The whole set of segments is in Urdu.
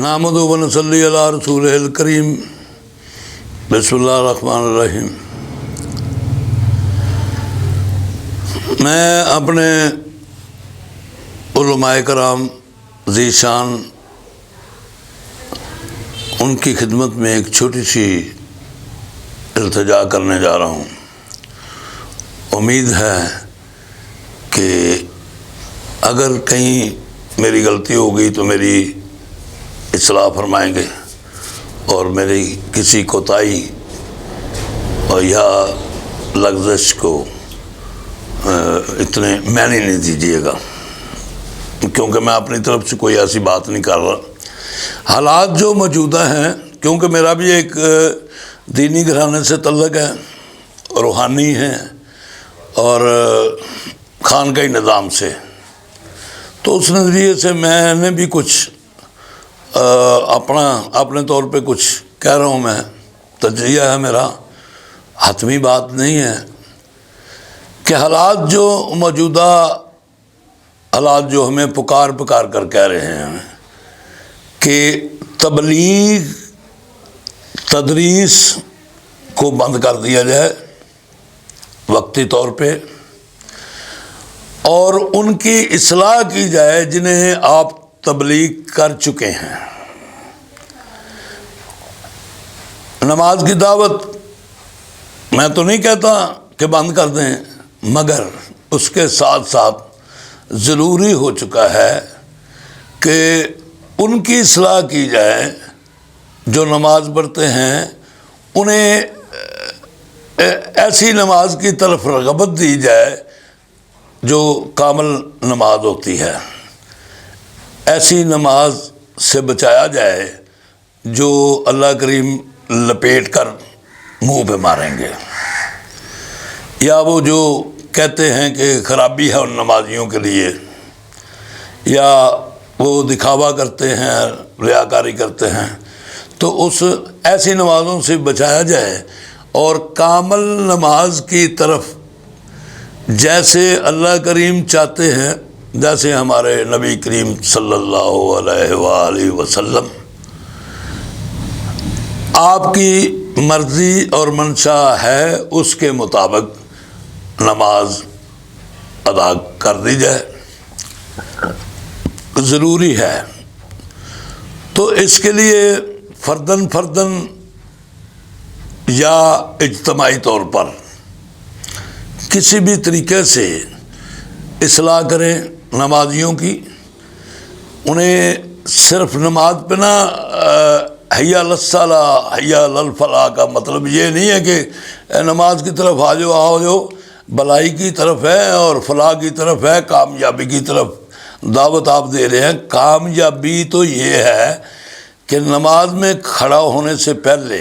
نحمدہ و نصلی علی رسولہ الکریم بسم اللہ الرحمن الرحیم۔ میں اپنے علماء کرام ذی شان ان کی خدمت میں ایک چھوٹی سی التجا کرنے جا رہا ہوں۔ امید ہے کہ اگر کہیں میری غلطی ہو گئی تو میری اصلاح فرمائیں گے اور میری کسی کوتاہی اور یا لغزش کو اتنے معنی نہیں دیجیے گا، کیونکہ میں اپنی طرف سے کوئی ایسی بات نہیں کر رہا۔ حالات جو موجودہ ہیں، کیونکہ میرا بھی ایک دینی گھرانے سے تعلق ہے، روحانی ہے اور خانقاہی نظام سے، تو اس نظریے سے میں نے بھی کچھ اپنے طور پہ کچھ کہہ رہا ہوں۔ میں تجزیہ ہے میرا، حتمی بات نہیں ہے کہ حالات جو موجودہ حالات جو ہمیں پکار کر کہہ رہے ہیں کہ تبلیغ تدریس کو بند کر دیا جائے وقتی طور پہ، اور ان کی اصلاح کی جائے جنہیں آپ تبلیغ کر چکے ہیں۔ نماز کی دعوت میں تو نہیں کہتا کہ بند کر دیں، مگر اس کے ساتھ ساتھ ضروری ہو چکا ہے کہ ان کی اصلاح کی جائے جو نماز پڑھتے ہیں، انہیں ایسی نماز کی طرف رغبت دی جائے جو کامل نماز ہوتی ہے، ایسی نماز سے بچایا جائے جو اللہ کریم لپیٹ کر منہ پہ ماریں گے، یا وہ جو کہتے ہیں کہ خرابی ہے ان نمازیوں کے لیے، یا وہ دکھاوا کرتے ہیں، ریاکاری کرتے ہیں، تو اس ایسی نمازوں سے بچایا جائے اور کامل نماز کی طرف جیسے اللہ کریم چاہتے ہیں، جیسے ہمارے نبی کریم صلی اللہ علیہ وآلہ وسلم آپ کی مرضی اور منشا ہے، اس کے مطابق نماز ادا کر دی جائے، ضروری ہے۔ تو اس کے لیے فرداً یا اجتماعی طور پر کسی بھی طریقے سے اصلاح کریں نمازیوں کی۔ انہیں صرف نماز پہ نہ حی علی الصلاۃ حی علی الفلاح کا مطلب یہ نہیں ہے کہ نماز کی طرف آ جاؤ بھلائی کی طرف ہے اور فلاح کی طرف ہے، کامیابی کی طرف دعوت آپ دے رہے ہیں۔ کامیابی تو یہ ہے کہ نماز میں کھڑا ہونے سے پہلے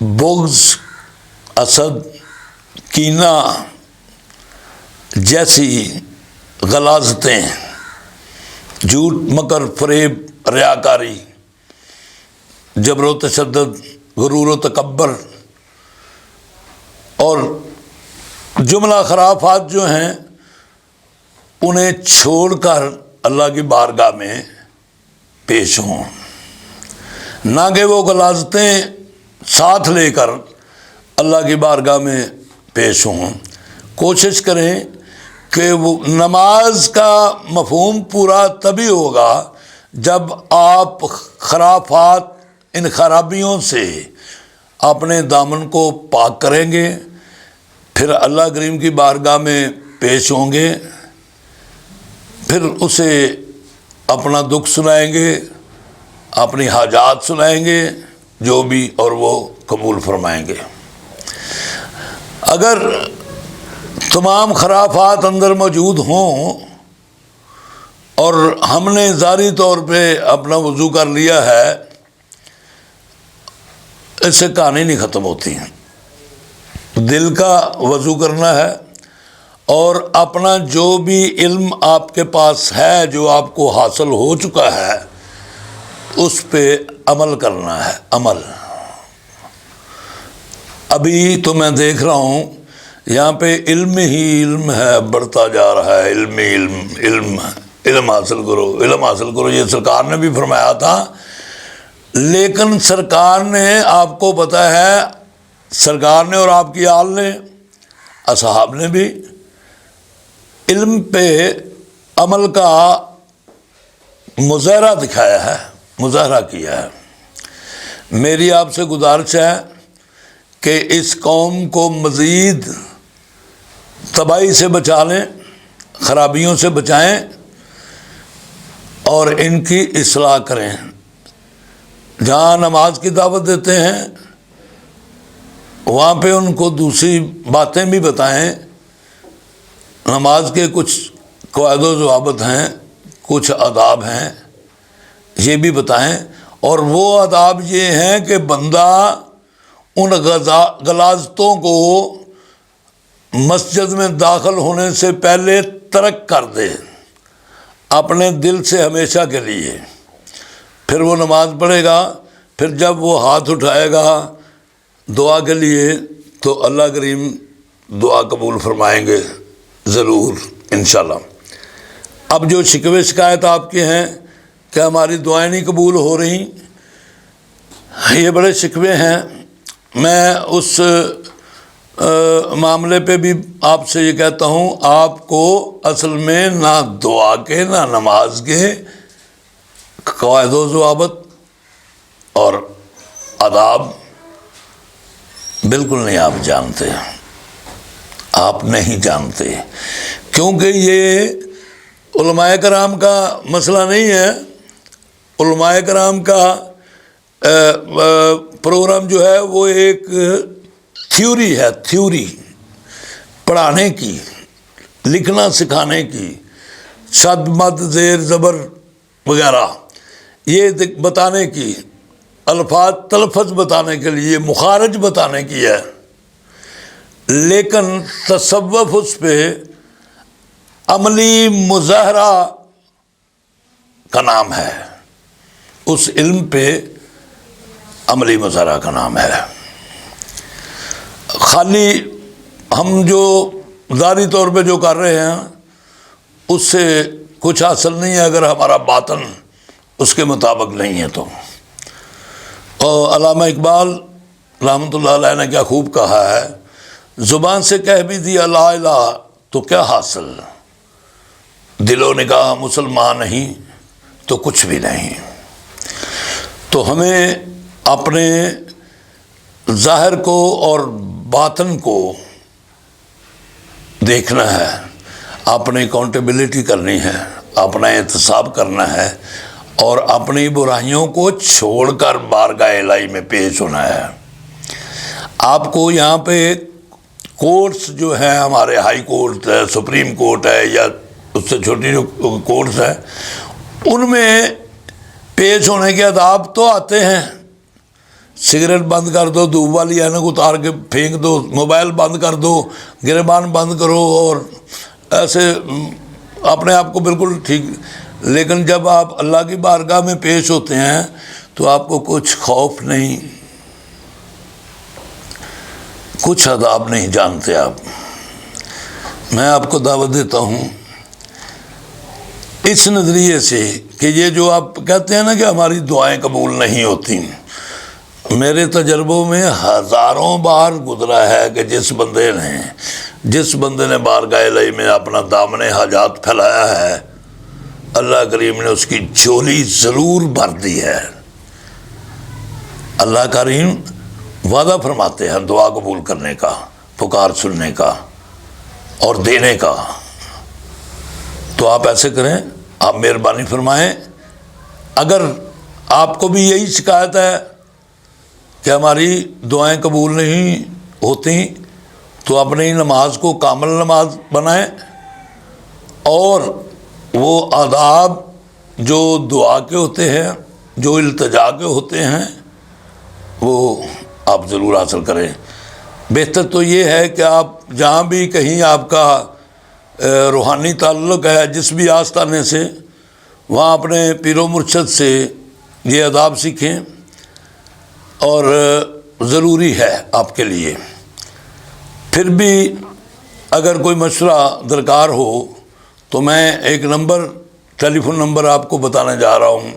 بغض، حسد، کینہ جیسی غلاظتیں، جھوٹ، مکر، فریب، ریاکاری، جبر و تشدد، غرور و تکبر اور جملہ خرافات جو ہیں، انہیں چھوڑ کر اللہ کی بارگاہ میں پیش ہوں، نہ کہ وہ غلاظتیں ساتھ لے کر اللہ کی بارگاہ میں پیش ہوں۔ کوشش کریں کہ وہ نماز کا مفہوم پورا تبھی ہوگا جب آپ خرافات، ان خرابیوں سے اپنے دامن کو پاک کریں گے، پھر اللہ کریم کی بارگاہ میں پیش ہوں گے، پھر اسے اپنا دکھ سنائیں گے، اپنی حاجات سنائیں گے جو بھی، اور وہ قبول فرمائیں گے۔ اگر تمام خرافات اندر موجود ہوں اور ہم نے ظاہری طور پہ اپنا وضو کر لیا ہے، اس سے کہانی نہیں ختم ہوتی ہے۔ دل کا وضو کرنا ہے اور اپنا جو بھی علم آپ کے پاس ہے، جو آپ کو حاصل ہو چکا ہے، اس پہ عمل کرنا ہے۔ عمل ابھی تو میں دیکھ رہا ہوں یہاں پہ علم ہی علم ہے، بڑھتا جا رہا ہے، علم علم حاصل کرو، علم حاصل کرو، یہ سرکار نے بھی فرمایا تھا۔ لیکن سرکار نے، آپ کو پتہ ہے، سرکار نے اور آپ کی آل نے، اصحاب نے بھی علم پہ عمل کا مظاہرہ دکھایا ہے، مظاہرہ کیا ہے۔ میری آپ سے گزارش ہے کہ اس قوم کو مزید تباہی سے بچا لیں، خرابیوں سے بچائیں اور ان کی اصلاح کریں۔ جہاں نماز کی دعوت دیتے ہیں وہاں پہ ان کو دوسری باتیں بھی بتائیں۔ نماز کے کچھ قواعد و ضوابط ہیں، کچھ آداب ہیں، یہ بھی بتائیں۔ اور وہ آداب یہ ہیں کہ بندہ ان غلاظتوں کو مسجد میں داخل ہونے سے پہلے ترک کر دے اپنے دل سے ہمیشہ کے لیے۔ پھر وہ نماز پڑھے گا، پھر جب وہ ہاتھ اٹھائے گا دعا کے لیے تو اللہ کریم دعا قبول فرمائیں گے ضرور انشاءاللہ۔ اب جو شکوے شکایت آپ کے ہیں کہ ہماری دعائیں نہیں قبول ہو رہی، یہ بڑے شکوے ہیں۔ میں اس معاملے پہ بھی آپ سے یہ کہتا ہوں، آپ کو اصل میں نہ دعا کے نہ نماز کے قواعد و ضوابط اور آداب بالکل نہیں آپ جانتے، آپ نہیں جانتے، کیونکہ یہ علماء کرام کا مسئلہ نہیں ہے۔ علماء کرام کا پروگرام جو ہے وہ ایک تھیوری ہے، تھیوری پڑھانے کی، لکھنا سکھانے کی، شد مد زیر زبر وغیرہ یہ بتانے کی، الفاظ تلفظ بتانے کے لیے، مخارج بتانے کی ہے۔ لیکن تصوف اس پہ عملی مظاہرہ کا نام ہے، اس علم پہ عملی مظاہرہ کا نام ہے۔ خالی ہم جو ظاہری طور پہ جو کر رہے ہیں اس سے کچھ حاصل نہیں ہے اگر ہمارا باطن اس کے مطابق نہیں ہے تو۔ اور علامہ اقبال رحمۃ اللہ علیہ نے کیا خوب کہا ہے، زبان سے کہہ بھی دیا لا الہ تو کیا حاصل، دل و نگاہ مسلمان نہیں تو کچھ بھی نہیں۔ تو ہمیں اپنے ظاہر کو اور باطن کو دیکھنا ہے، اپنی اکاؤنٹیبلٹی کرنی ہے، اپنا احتساب کرنا ہے اور اپنی برائیوں کو چھوڑ کر بارگاہ الہی میں پیش ہونا ہے۔ آپ کو یہاں پہ کورٹس جو ہیں، ہمارے ہائی کورٹ ہے، سپریم کورٹ ہے، یا اس سے چھوٹی جو کورٹس ہیں، ان میں پیش ہونے کے آداب تو آتے ہیں۔ سگریٹ بند کر دو، دھوپ والی اینک اتار کے پھینک دو، موبائل بند کر دو، گریبان بند کرو، اور ایسے اپنے آپ کو بالکل ٹھیک۔ لیکن جب آپ اللہ کی بارگاہ میں پیش ہوتے ہیں تو آپ کو کچھ خوف نہیں، کچھ آداب نہیں جانتے آپ۔ میں آپ کو دعوت دیتا ہوں اس نظریے سے کہ یہ جو آپ کہتے ہیں نا کہ ہماری دعائیں قبول نہیں ہوتی، میرے تجربوں میں ہزاروں بار گزرا ہے کہ جس بندے نے بارگاہ الہی میں اپنا دامن حاجات پھیلایا ہے، اللہ کریم نے اس کی جھولی ضرور بھر دی ہے۔ اللہ کریم وعدہ فرماتے ہیں دعا قبول کرنے کا، پکار سننے کا اور دینے کا۔ تو آپ ایسے کریں، آپ مہربانی فرمائیں۔ اگر آپ کو بھی یہی شکایت ہے کہ ہماری دعائیں قبول نہیں ہوتی تو اپنی نماز کو کامل نماز بنائیں، اور وہ آداب جو دعا کے ہوتے ہیں، جو التجا کے ہوتے ہیں، وہ آپ ضرور حاصل کریں۔ بہتر تو یہ ہے کہ آپ جہاں بھی کہیں آپ کا روحانی تعلق ہے، جس بھی آستانے سے، وہاں اپنے پیر و مرشد سے یہ آداب سیکھیں، اور ضروری ہے آپ کے لیے۔ پھر بھی اگر کوئی مشورہ درکار ہو تو میں ایک نمبر ٹیلی فون نمبر آپ کو بتانے جا رہا ہوں،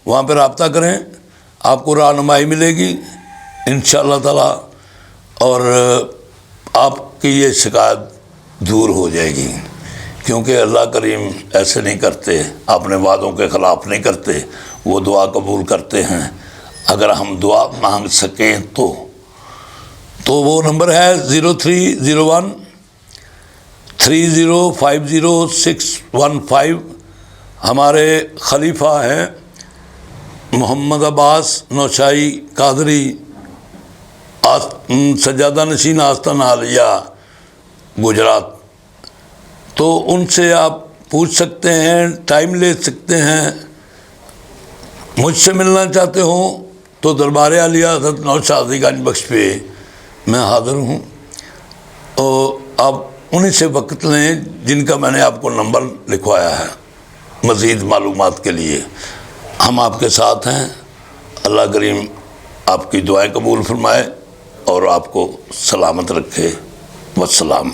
وہاں پہ رابطہ کریں، آپ کو رہنمائی ملے گی انشاءاللہ تعالیٰ، اور آپ کی یہ شکایت دور ہو جائے گی، کیونکہ اللہ کریم ایسے نہیں کرتے، اپنے وعدوں کے خلاف نہیں کرتے، وہ دعا قبول کرتے ہیں اگر ہم دعا مانگ سکیں تو وہ نمبر ہے 0301 3050 ہمارے خلیفہ ہیں محمد عباس نوشائی قادری، سجادہ نشین آستان عالیہ گجرات، تو ان سے آپ پوچھ سکتے ہیں، ٹائم لے سکتے ہیں۔ مجھ سے ملنا چاہتے ہوں تو دربار عالیہ حضرت نوشادی گنج بخش پہ میں حاضر ہوں، اور آپ انہی سے وقت لیں جن کا میں نے آپ کو نمبر لکھوایا ہے۔ مزید معلومات کے لیے ہم آپ کے ساتھ ہیں۔ اللہ کریم آپ کی دعائیں قبول فرمائے اور آپ کو سلامت رکھے۔ والسلام۔